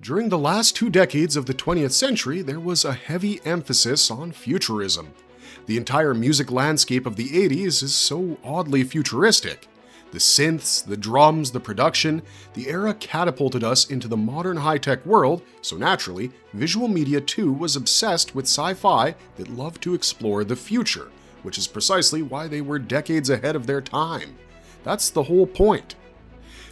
During the last 2 decades of the 20th century, there was a heavy emphasis on futurism. The entire music landscape of the 80s is so oddly futuristic. The synths, the drums, the production, the era catapulted us into the modern high-tech world, so naturally, visual media too was obsessed with sci-fi that loved to explore the future, which is precisely why they were decades ahead of their time. That's the whole point.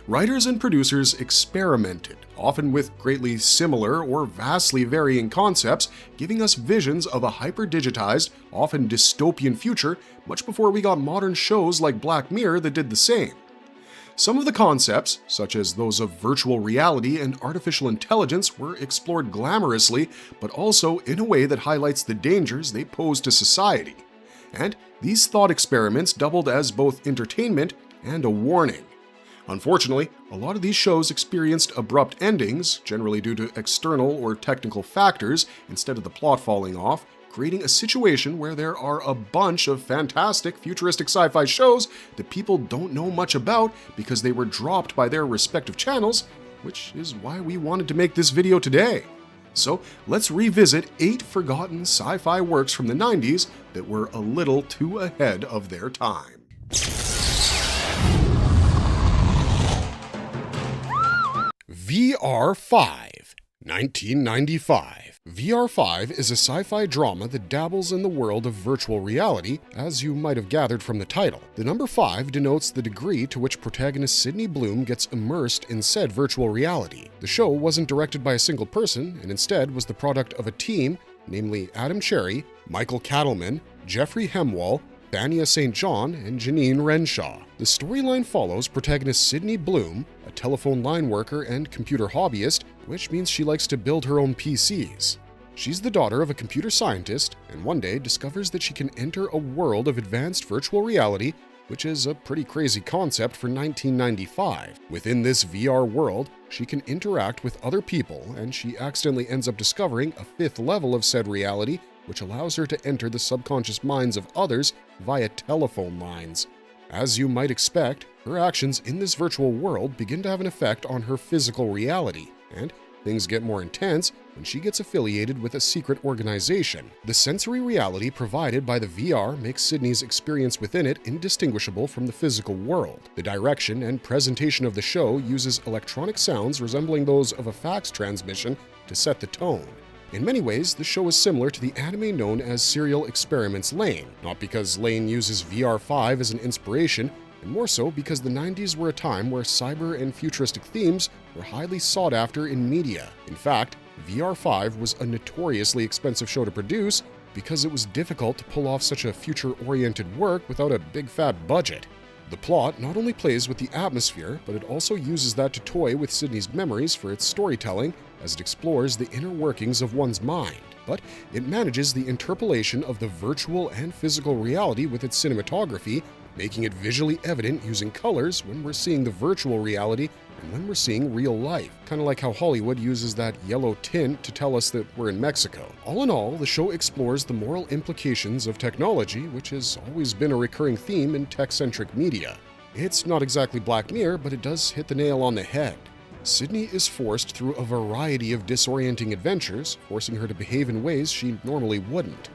Writers and producers experimented, often with greatly similar or vastly varying concepts, giving us visions of a hyper-digitized, often dystopian future much before we got modern shows like Black Mirror that did the same. Some of the concepts, such as those of virtual reality and artificial intelligence, were explored glamorously, but also in a way that highlights the dangers they pose to society. And these thought experiments doubled as both entertainment and a warning. Unfortunately, a lot of these shows experienced abrupt endings, generally due to external or technical factors, instead of the plot falling off, creating a situation where there are a bunch of fantastic futuristic sci-fi shows that people don't know much about because they were dropped by their respective channels, which is why we wanted to make this video today. So let's revisit 8 forgotten sci-fi works from the 90s that were a little too ahead of their time. VR5, 1995. VR5 is a sci-fi drama that dabbles in the world of virtual reality, as you might have gathered from the title. The number 5 denotes the degree to which protagonist Sydney Bloom gets immersed in said virtual reality. The show wasn't directed by a single person, and instead was the product of a team, namely Adam Cherry, Michael Cattleman, Jeffrey Hemwall, Thania St. John, and Janine Renshaw. The storyline follows protagonist Sydney Bloom, a telephone line worker and computer hobbyist, which means she likes to build her own PCs. She's the daughter of a computer scientist, and one day discovers that she can enter a world of advanced virtual reality, which is a pretty crazy concept for 1995. Within this VR world, she can interact with other people, and she accidentally ends up discovering a 5th level of said reality, which allows her to enter the subconscious minds of others via telephone lines. As you might expect, her actions in this virtual world begin to have an effect on her physical reality, and things get more intense when she gets affiliated with a secret organization. The sensory reality provided by the VR makes Sydney's experience within it indistinguishable from the physical world. The direction and presentation of the show uses electronic sounds resembling those of a fax transmission to set the tone. In many ways, the show is similar to the anime known as Serial Experiments Lain, not because Lain uses VR5 as an inspiration, and more so because the 90s were a time where cyber and futuristic themes were highly sought after in media. In fact, VR5 was a notoriously expensive show to produce because it was difficult to pull off such a future-oriented work without a big fat budget. The plot not only plays with the atmosphere, but it also uses that to toy with Sydney's memories for its storytelling, as it explores the inner workings of one's mind. But it manages the interpolation of the virtual and physical reality with its cinematography, making it visually evident using colors when we're seeing the virtual reality and when we're seeing real life. Kind of like how Hollywood uses that yellow tint to tell us that we're in Mexico. All in all, the show explores the moral implications of technology, which has always been a recurring theme in tech-centric media. It's not exactly Black Mirror, but it does hit the nail on the head. Sydney is forced through a variety of disorienting adventures, forcing her to behave in ways she normally wouldn't.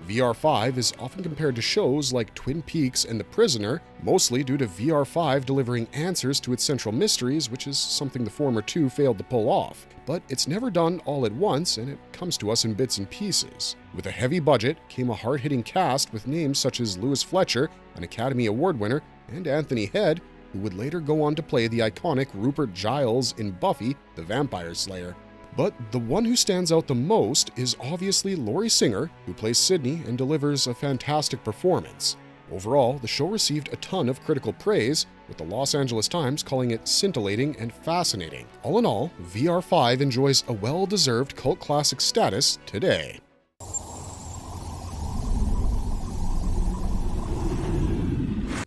VR5 is often compared to shows like Twin Peaks and The Prisoner, mostly due to VR5 delivering answers to its central mysteries, which is something the former two failed to pull off. But it's never done all at once, and it comes to us in bits and pieces. With a heavy budget came a hard-hitting cast with names such as Louis Fletcher, an Academy Award winner, and Anthony Head, who would later go on to play the iconic Rupert Giles in Buffy the Vampire Slayer. But the one who stands out the most is obviously Laurie Singer, who plays Sydney and delivers a fantastic performance. Overall, the show received a ton of critical praise, with the Los Angeles Times calling it scintillating and fascinating. All in all, VR5 enjoys a well-deserved cult classic status today.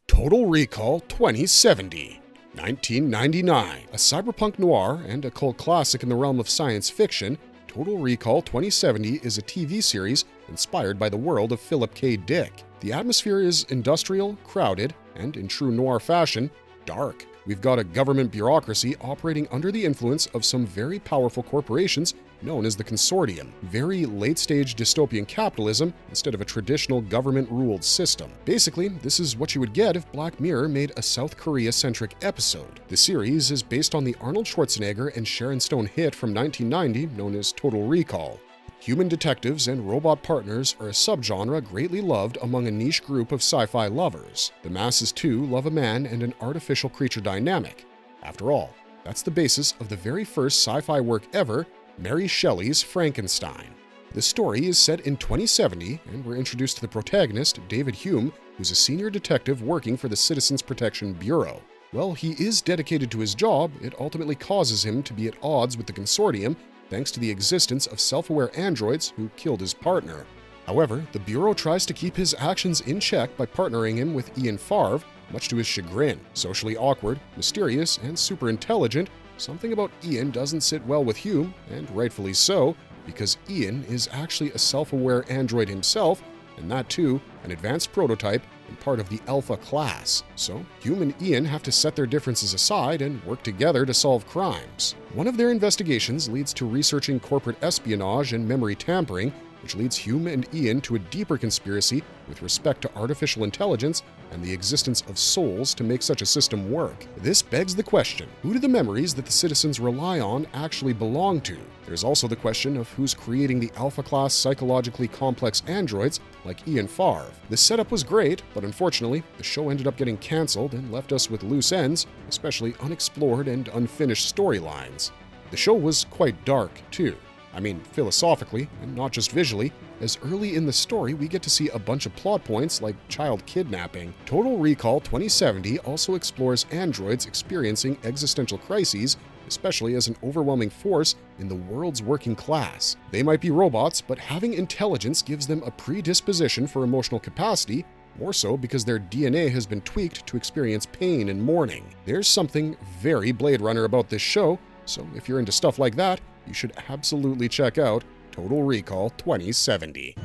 Total Recall 2070. 1999. A cyberpunk noir and a cult classic in the realm of science fiction, Total Recall 2070 is a TV series inspired by the world of Philip K. Dick. The atmosphere is industrial, crowded, and in true noir fashion, dark. We've got a government bureaucracy operating under the influence of some very powerful corporations known as the Consortium. Very late-stage dystopian capitalism instead of a traditional government-ruled system. Basically, this is what you would get if Black Mirror made a South Korea-centric episode. The series is based on the Arnold Schwarzenegger and Sharon Stone hit from 1990 known as Total Recall. Human detectives and robot partners are a subgenre greatly loved among a niche group of sci-fi lovers. The masses, too, love a man and an artificial creature dynamic. After all, that's the basis of the very first sci-fi work ever, Mary Shelley's Frankenstein. The story is set in 2070, and we're introduced to the protagonist, David Hume, who's a senior detective working for the Citizens Protection Bureau. While he is dedicated to his job, it ultimately causes him to be at odds with the Consortium thanks to the existence of self-aware androids who killed his partner. However, the Bureau tries to keep his actions in check by partnering him with Ian Favre, much to his chagrin. Socially awkward, mysterious, and super intelligent, something about Ian doesn't sit well with Hume, and rightfully so, because Ian is actually a self-aware android himself, and that too, an advanced prototype and part of the Alpha class. So, Hume and Ian have to set their differences aside and work together to solve crimes. One of their investigations leads to researching corporate espionage and memory tampering, which leads Hume and Ian to a deeper conspiracy with respect to artificial intelligence and the existence of souls to make such a system work. This begs the question, who do the memories that the citizens rely on actually belong to? There's also the question of who's creating the Alpha-class psychologically complex androids like Ian Favre. The setup was great, but unfortunately, the show ended up getting cancelled and left us with loose ends, especially unexplored and unfinished storylines. The show was quite dark, too. I mean, philosophically, and not just visually, as early in the story we get to see a bunch of plot points like child kidnapping. Total Recall 2070 also explores androids experiencing existential crises, especially as an overwhelming force in the world's working class. They might be robots, but having intelligence gives them a predisposition for emotional capacity, more so because their DNA has been tweaked to experience pain and mourning. There's something very Blade Runner about this show, so if you're into stuff like that, you should absolutely check out Total Recall 2070.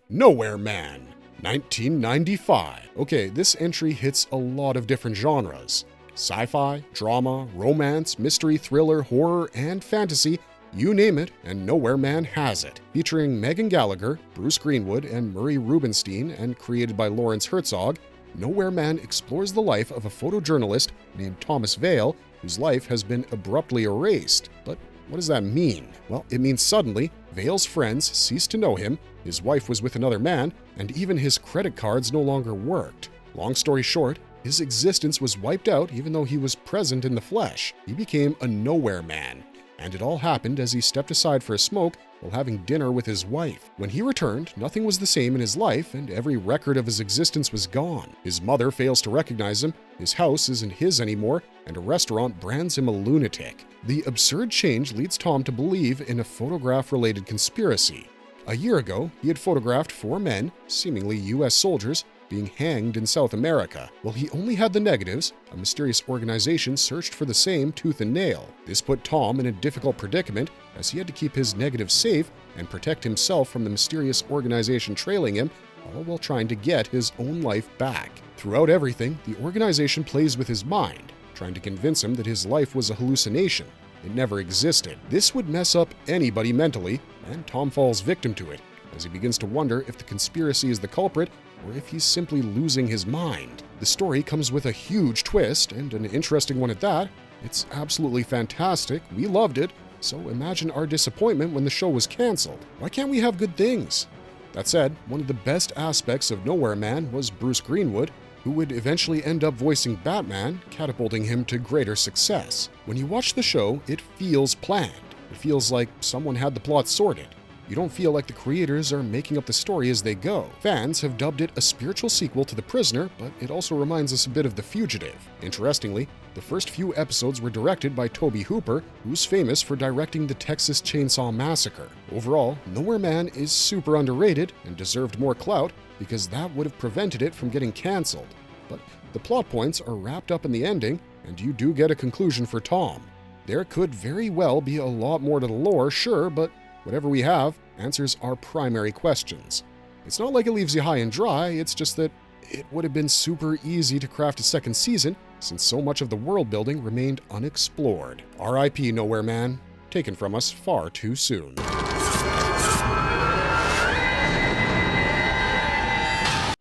Nowhere Man, 1995. Okay, this entry hits a lot of different genres. Sci-fi, drama, romance, mystery, thriller, horror, and fantasy, you name it, and Nowhere Man has it. Featuring Megan Gallagher, Bruce Greenwood, and Murray Rubenstein, and created by Lawrence Herzog, Nowhere Man explores the life of a photojournalist named Thomas Vale, whose life has been abruptly erased. But what does that mean? Well, it means suddenly, Vale's friends ceased to know him, his wife was with another man, and even his credit cards no longer worked. Long story short, his existence was wiped out even though he was present in the flesh. He became a Nowhere Man. And it all happened as he stepped aside for a smoke while having dinner with his wife. When he returned, nothing was the same in his life, and every record of his existence was gone. His mother fails to recognize him, his house isn't his anymore, and a restaurant brands him a lunatic. The absurd change leads Tom to believe in a photograph-related conspiracy. A year ago, he had photographed 4 men, seemingly US soldiers, being hanged in South America. While he only had the negatives, a mysterious organization searched for the same tooth and nail. This put Tom in a difficult predicament as he had to keep his negatives safe and protect himself from the mysterious organization trailing him, all while trying to get his own life back. Throughout everything, the organization plays with his mind, trying to convince him that his life was a hallucination. It never existed. This would mess up anybody mentally, and Tom falls victim to it, as he begins to wonder if the conspiracy is the culprit or if he's simply losing his mind. The story comes with a huge twist, and an interesting one at that. It's absolutely fantastic, we loved it, so imagine our disappointment when the show was cancelled. Why can't we have good things? That said, one of the best aspects of Nowhere Man was Bruce Greenwood, who would eventually end up voicing Batman, catapulting him to greater success. When you watch the show, it feels planned. It feels like someone had the plot sorted. You don't feel like the creators are making up the story as they go. Fans have dubbed it a spiritual sequel to The Prisoner, but it also reminds us a bit of The Fugitive. Interestingly, the first few episodes were directed by Tobe Hooper, who's famous for directing the Texas Chainsaw Massacre. Overall, Nowhere Man is super underrated and deserved more clout because that would have prevented it from getting cancelled. But the plot points are wrapped up in the ending, and you do get a conclusion for Tom. There could very well be a lot more to the lore, sure, but whatever we have answers our primary questions. It's not like it leaves you high and dry, it's just that it would have been super easy to craft a second season since so much of the world building remained unexplored. R.I.P. Nowhere Man, taken from us far too soon.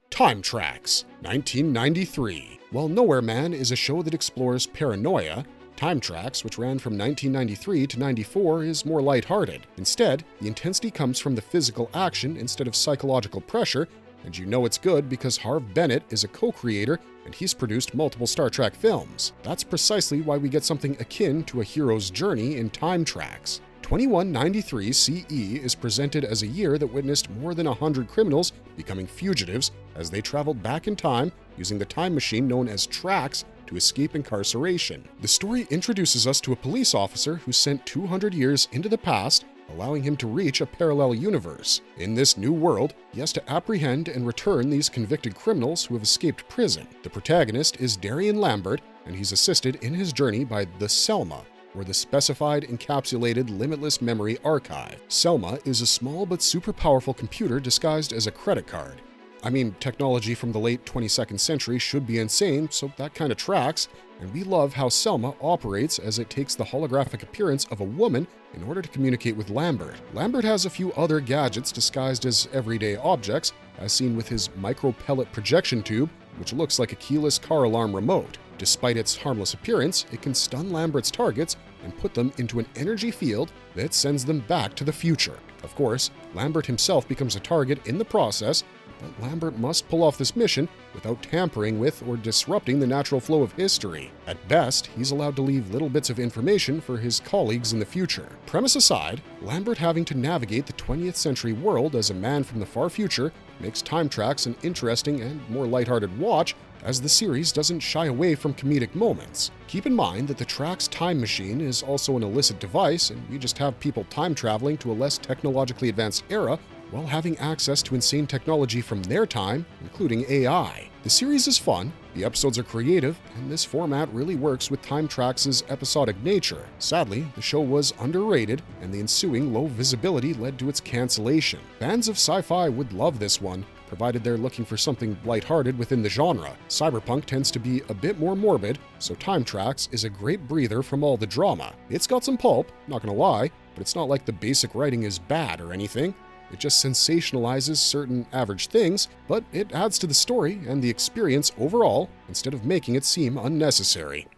Time Trax, 1993. While Nowhere Man is a show that explores paranoia, Time Trax, which ran from 1993 to 94, is more lighthearted. Instead, the intensity comes from the physical action instead of psychological pressure, and you know it's good because Harve Bennett is a co-creator and he's produced multiple Star Trek films. That's precisely why we get something akin to a hero's journey in Time Trax. 2193 CE is presented as a year that witnessed more than 100 criminals becoming fugitives as they traveled back in time using the time machine known as Trax to escape incarceration. The story introduces us to a police officer who sent 200 years into the past, allowing him to reach a parallel universe. In this new world, he has to apprehend and return these convicted criminals who have escaped prison. The protagonist is Darian Lambert, and he's assisted in his journey by the Selma, or the Specified Encapsulated Limitless Memory Archive. Selma is a small but super powerful computer disguised as a credit card. I mean, technology from the late 22nd century should be insane, so that kind of tracks, and we love how Selma operates as it takes the holographic appearance of a woman in order to communicate with Lambert. Lambert has a few other gadgets disguised as everyday objects, as seen with his micro-pellet projection tube, which looks like a keyless car alarm remote. Despite its harmless appearance, it can stun Lambert's targets and put them into an energy field that sends them back to the future. Of course, Lambert himself becomes a target in the process, but Lambert must pull off this mission without tampering with or disrupting the natural flow of history. At best, he's allowed to leave little bits of information for his colleagues in the future. Premise aside, Lambert having to navigate the 20th century world as a man from the far future makes Time Trax an interesting and more lighthearted watch, as the series doesn't shy away from comedic moments. Keep in mind that the Trax time machine is also an illicit device, and we just have people time traveling to a less technologically advanced era while having access to insane technology from their time, including AI. The series is fun, the episodes are creative, and this format really works with Time Trax's episodic nature. Sadly, the show was underrated, and the ensuing low visibility led to its cancellation. Fans of sci-fi would love this one, provided they're looking for something lighthearted within the genre. Cyberpunk tends to be a bit more morbid, so Time Trax is a great breather from all the drama. It's got some pulp, not gonna lie, but it's not like the basic writing is bad or anything. It just sensationalizes certain average things, but it adds to the story and the experience overall instead of making it seem unnecessary.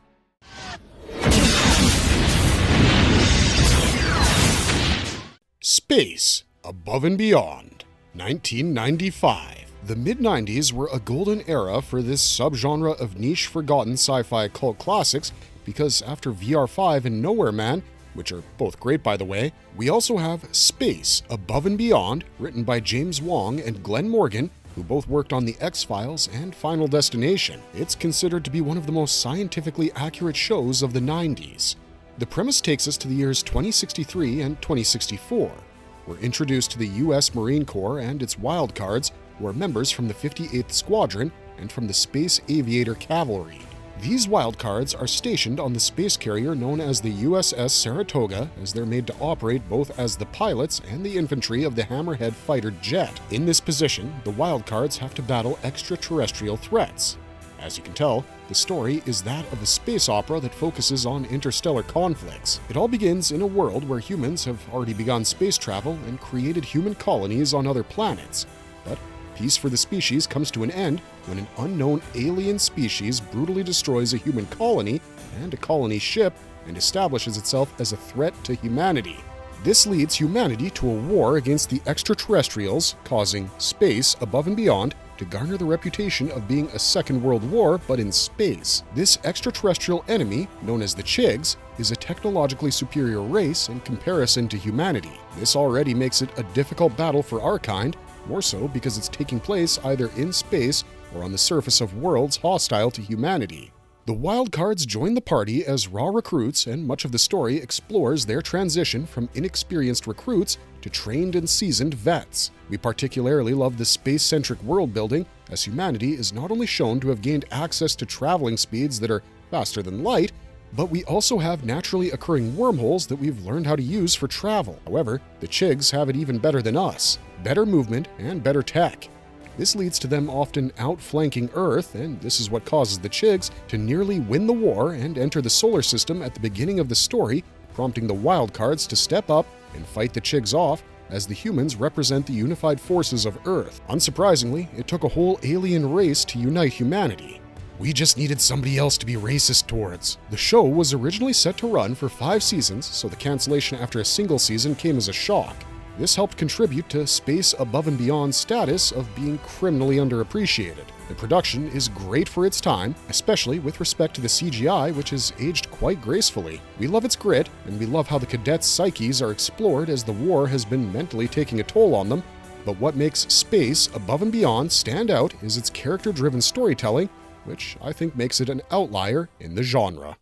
Space, Above and Beyond, 1995. The mid-90s were a golden era for this subgenre of niche forgotten sci-fi cult classics because after VR5 and Nowhere Man, which are both great by the way, we also have Space, Above and Beyond, written by James Wong and Glenn Morgan, who both worked on The X-Files and Final Destination. It's considered to be one of the most scientifically accurate shows of the 90s. The premise takes us to the years 2063 and 2064. We're introduced to the US Marine Corps and its wildcards, who are members from the 58th Squadron and from the Space Aviator Cavalry. These wildcards are stationed on the space carrier known as the USS Saratoga, as they're made to operate both as the pilots and the infantry of the Hammerhead fighter jet. In this position, the wildcards have to battle extraterrestrial threats. As you can tell, the story is that of a space opera that focuses on interstellar conflicts. It all begins in a world where humans have already begun space travel and created human colonies on other planets. But peace for the species comes to an end when an unknown alien species brutally destroys a human colony and a colony ship and establishes itself as a threat to humanity. This leads humanity to a war against the extraterrestrials, causing Space, Above and Beyond to garner the reputation of being a Second World War, but in space. This extraterrestrial enemy, known as the Chigs, is a technologically superior race in comparison to humanity. This already makes it a difficult battle for our kind, more so because it's taking place either in space or on the surface of worlds hostile to humanity. The wildcards join the party as raw recruits, and much of the story explores their transition from inexperienced recruits to trained and seasoned vets. We particularly love the space-centric world building, as humanity is not only shown to have gained access to traveling speeds that are faster than light, But we also have naturally occurring wormholes that we've learned how to use for travel. However, the Chigs have it even better than us. Better movement and better tech. This leads to them often outflanking Earth, and this is what causes the Chigs to nearly win the war and enter the solar system at the beginning of the story, prompting the wildcards to step up and fight the Chigs off, as the humans represent the unified forces of Earth. Unsurprisingly, it took a whole alien race to unite humanity. We just needed somebody else to be racist towards. The show was originally set to run for 5 seasons, so the cancellation after a single season came as a shock. This helped contribute to Space Above and Beyond's status of being criminally underappreciated. The production is great for its time, especially with respect to the CGI, which has aged quite gracefully. We love its grit, and we love how the cadets' psyches are explored as the war has been mentally taking a toll on them. But what makes Space Above and Beyond stand out is its character-driven storytelling, which I think makes it an outlier in the genre.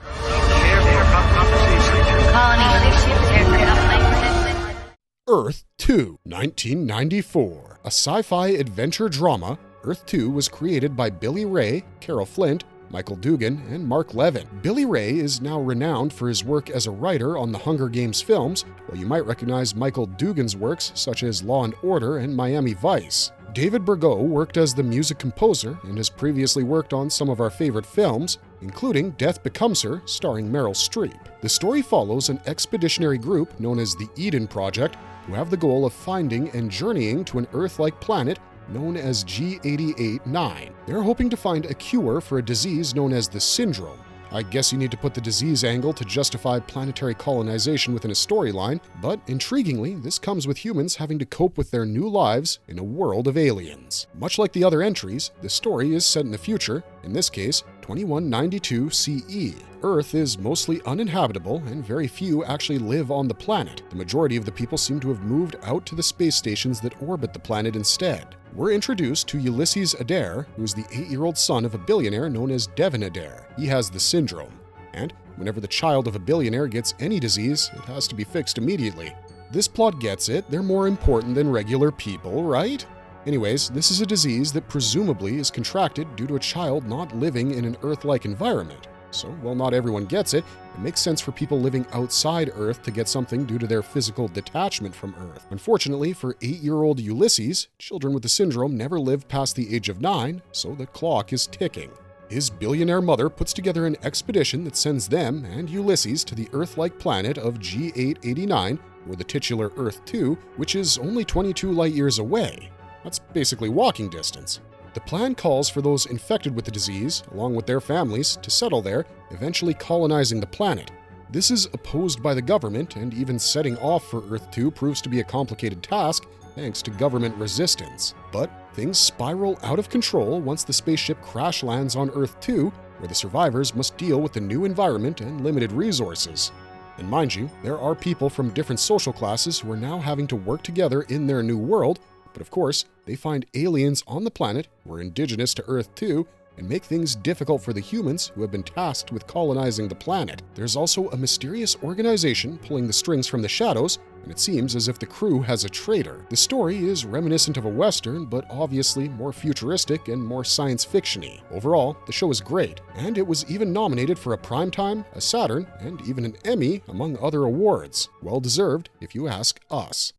Earth 2, 1994. A sci-fi adventure drama, Earth 2 was created by Billy Ray, Carol Flint, Michael Dugan, and Mark Levin. Billy Ray is now renowned for his work as a writer on the Hunger Games films, while you might recognize Michael Dugan's works such as Law & Order and Miami Vice. David Bergot worked as the music composer and has previously worked on some of our favorite films, including Death Becomes Her, starring Meryl Streep. The story follows an expeditionary group known as the Eden Project, who have the goal of finding and journeying to an Earth-like planet known as G88-9. They're hoping to find a cure for a disease known as the Syndrome. I guess you need to put the disease angle to justify planetary colonization within a storyline, but intriguingly, this comes with humans having to cope with their new lives in a world of aliens. Much like the other entries, the story is set in the future, in this case, 2192 CE. Earth is mostly uninhabitable, and very few actually live on the planet. The majority of the people seem to have moved out to the space stations that orbit the planet instead. We're introduced to Ulysses Adair, who is the 8-year-old son of a billionaire known as Devin Adair. He has the syndrome, and whenever the child of a billionaire gets any disease, it has to be fixed immediately. This plot gets it, they're more important than regular people, right? Anyways, this is a disease that presumably is contracted due to a child not living in an Earth-like environment. So, while not everyone gets it, it makes sense for people living outside Earth to get something due to their physical detachment from Earth. Unfortunately, for 8-year-old Ulysses, children with the syndrome never live past the age of 9, so the clock is ticking. His billionaire mother puts together an expedition that sends them and Ulysses to the Earth-like planet of G889, or the titular Earth 2, which is only 22 light-years away. That's basically walking distance. The plan calls for those infected with the disease, along with their families, to settle there, eventually colonizing the planet. This is opposed by the government, and even setting off for Earth 2 proves to be a complicated task, thanks to government resistance. But things spiral out of control once the spaceship crash lands on Earth 2, where the survivors must deal with the new environment and limited resources. And mind you, there are people from different social classes who are now having to work together in their new world, but of course, they find aliens on the planet who are indigenous to Earth 2 and make things difficult for the humans who have been tasked with colonizing the planet. There's also a mysterious organization pulling the strings from the shadows, and it seems as if the crew has a traitor. The story is reminiscent of a Western, but obviously more futuristic and more science fiction-y. Overall, the show is great, and it was even nominated for a Primetime, a Saturn, and even an Emmy, among other awards. Well deserved, if you ask us.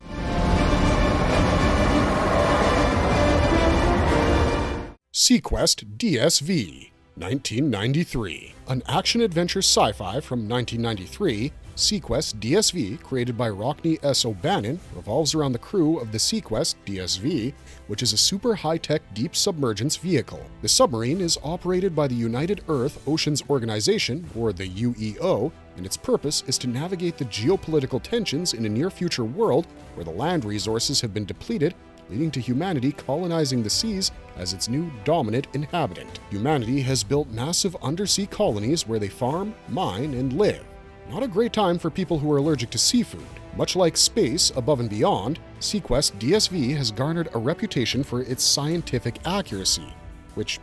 SeaQuest DSV, 1993. An action-adventure sci-fi from 1993, SeaQuest DSV, created by Rockne S. O'Bannon, revolves around the crew of the SeaQuest DSV, which is a super high-tech deep submergence vehicle. The submarine is operated by the United Earth Oceans Organization, or the UEO, and its purpose is to navigate the geopolitical tensions in a near-future world where the land resources have been depleted, leading to humanity colonizing the seas as its new dominant inhabitant. Humanity has built massive undersea colonies where they farm, mine, and live. Not a great time for people who are allergic to seafood. Much like Space Above and Beyond, SeaQuest DSV has garnered a reputation for its scientific accuracy, which,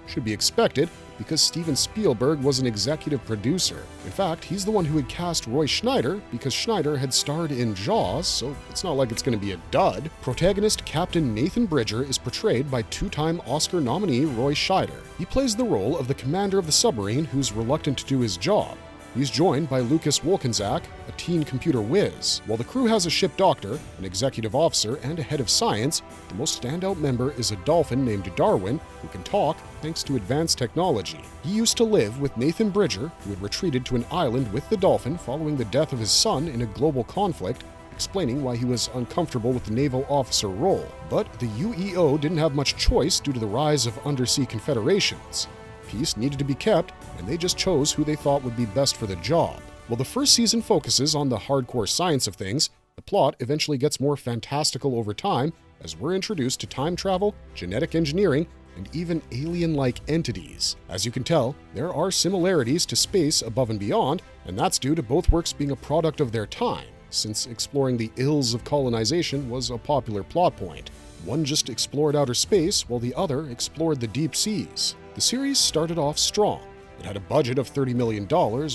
should be expected because Steven Spielberg was an executive producer. In fact, he's the one who had cast Roy Schneider because Schneider had starred in Jaws, so it's not like it's going to be a dud. Protagonist Captain Nathan Bridger is portrayed by 2-time Oscar nominee Roy Scheider. He plays the role of the commander of the submarine who's reluctant to do his job. He's joined by Lucas Wolkenczak, a teen computer whiz. While the crew has a ship doctor, an executive officer, and a head of science, the most standout member is a dolphin named Darwin, who can talk thanks to advanced technology. He used to live with Nathan Bridger, who had retreated to an island with the dolphin following the death of his son in a global conflict, explaining why he was uncomfortable with the naval officer role. But the UEO didn't have much choice due to the rise of undersea confederations. Peace needed to be kept, and they just chose who they thought would be best for the job. While the first season focuses on the hardcore science of things, the plot eventually gets more fantastical over time as we're introduced to time travel, genetic engineering, and even alien-like entities. As you can tell, there are similarities to Space Above and Beyond, and that's due to both works being a product of their time, since exploring the ills of colonization was a popular plot point. One just explored outer space, while the other explored the deep seas. The series started off strong. It had a budget of $30 million,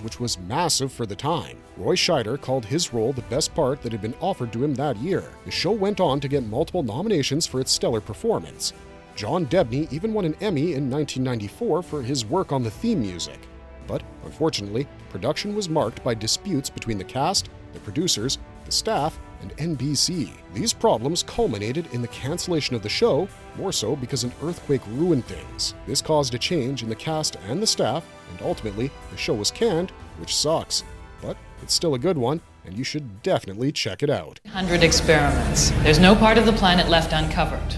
which was massive for the time. Roy Scheider called his role the best part that had been offered to him that year. The show went on to get multiple nominations for its stellar performance. John Debney even won an Emmy in 1994 for his work on the theme music. But unfortunately, production was marked by disputes between the cast, the producers, the staff, and NBC. These problems culminated in the cancellation of the show, more so because an earthquake ruined things. This caused a change in the cast and the staff, and ultimately, the show was canned, which sucks. But it's still a good one, and you should definitely check it out. 100 experiments. There's no part of the planet left uncovered.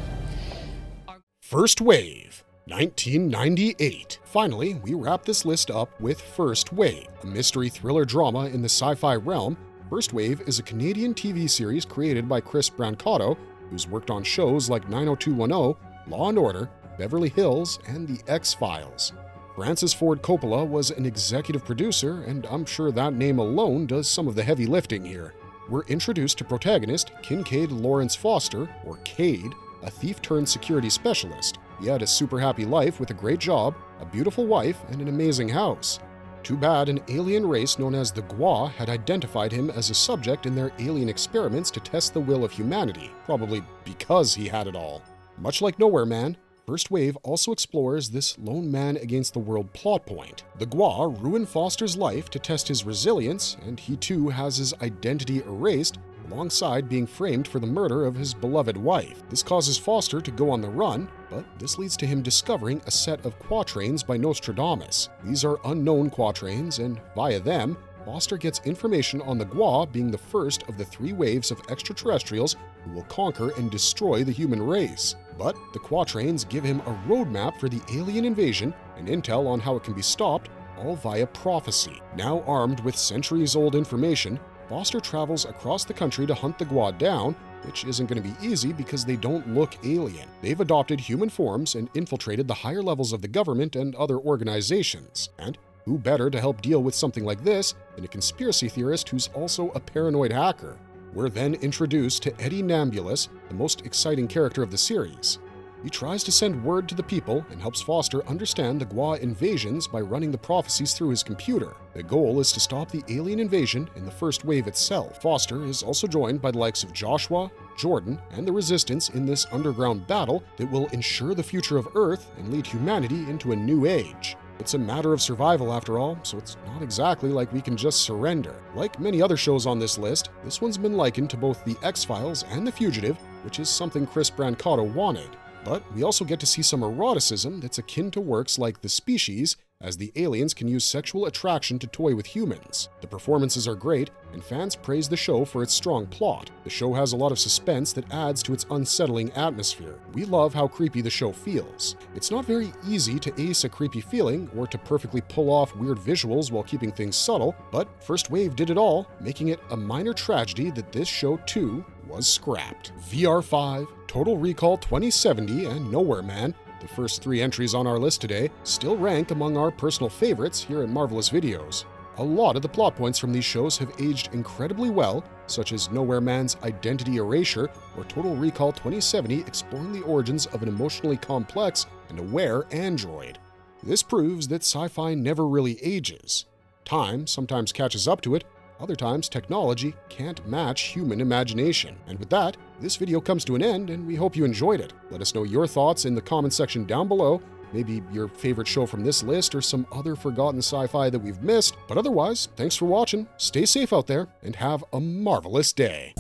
First Wave, 1998. Finally, we wrap this list up with First Wave, a mystery thriller drama in the sci-fi realm. First Wave is a Canadian TV series created by Chris Brancato, who's worked on shows like 90210, Law & Order, Beverly Hills, and The X-Files. Francis Ford Coppola was an executive producer, and I'm sure that name alone does some of the heavy lifting here. We're introduced to protagonist Kincaid Lawrence Foster, or Cade, a thief-turned-security specialist. He had a super happy life with a great job, a beautiful wife, and an amazing house. Too bad an alien race known as the Gwa had identified him as a subject in their alien experiments to test the will of humanity, probably because he had it all. Much like Nowhere Man, First Wave also explores this lone man against the world plot point. The Gwa ruin Foster's life to test his resilience, and he too has his identity erased, alongside being framed for the murder of his beloved wife. This causes Foster to go on the run, but this leads to him discovering a set of quatrains by Nostradamus. These are unknown quatrains, and via them, Foster gets information on the Gwa being the first of the 3 waves of extraterrestrials who will conquer and destroy the human race. But the quatrains give him a roadmap for the alien invasion and intel on how it can be stopped, all via prophecy. Now armed with centuries-old information, Foster travels across the country to hunt the Gwa down, which isn't going to be easy because they don't look alien. They've adopted human forms and infiltrated the higher levels of the government and other organizations. And who better to help deal with something like this than a conspiracy theorist who's also a paranoid hacker? We're then introduced to Eddie Nambulus, the most exciting character of the series. He tries to send word to the people and helps Foster understand the Gwa invasions by running the prophecies through his computer. The goal is to stop the alien invasion in the First Wave itself. Foster is also joined by the likes of Joshua, Jordan, and the Resistance in this underground battle that will ensure the future of Earth and lead humanity into a new age. It's a matter of survival after all, so it's not exactly like we can just surrender. Like many other shows on this list, this one's been likened to both The X-Files and The Fugitive, which is something Chris Brancato wanted. But we also get to see some eroticism that's akin to works like The Species, as the aliens can use sexual attraction to toy with humans. The performances are great, and fans praise the show for its strong plot. The show has a lot of suspense that adds to its unsettling atmosphere. We love how creepy the show feels. It's not very easy to ace a creepy feeling or to perfectly pull off weird visuals while keeping things subtle, but First Wave did it all, making it a minor tragedy that this show too was scrapped. VR5, Total Recall 2070, and Nowhere Man, the first 3 entries on our list today, still rank among our personal favorites here at Marvelous Videos. A lot of the plot points from these shows have aged incredibly well, such as Nowhere Man's Identity Erasure or Total Recall 2070 exploring the origins of an emotionally complex and aware android. This proves that sci-fi never really ages. Time sometimes catches up to it, other times technology can't match human imagination. And with that, this video comes to an end, and we hope you enjoyed it. Let us know your thoughts in the comment section down below, maybe your favorite show from this list or some other forgotten sci-fi that we've missed. But otherwise, thanks for watching, stay safe out there, and have a marvelous day.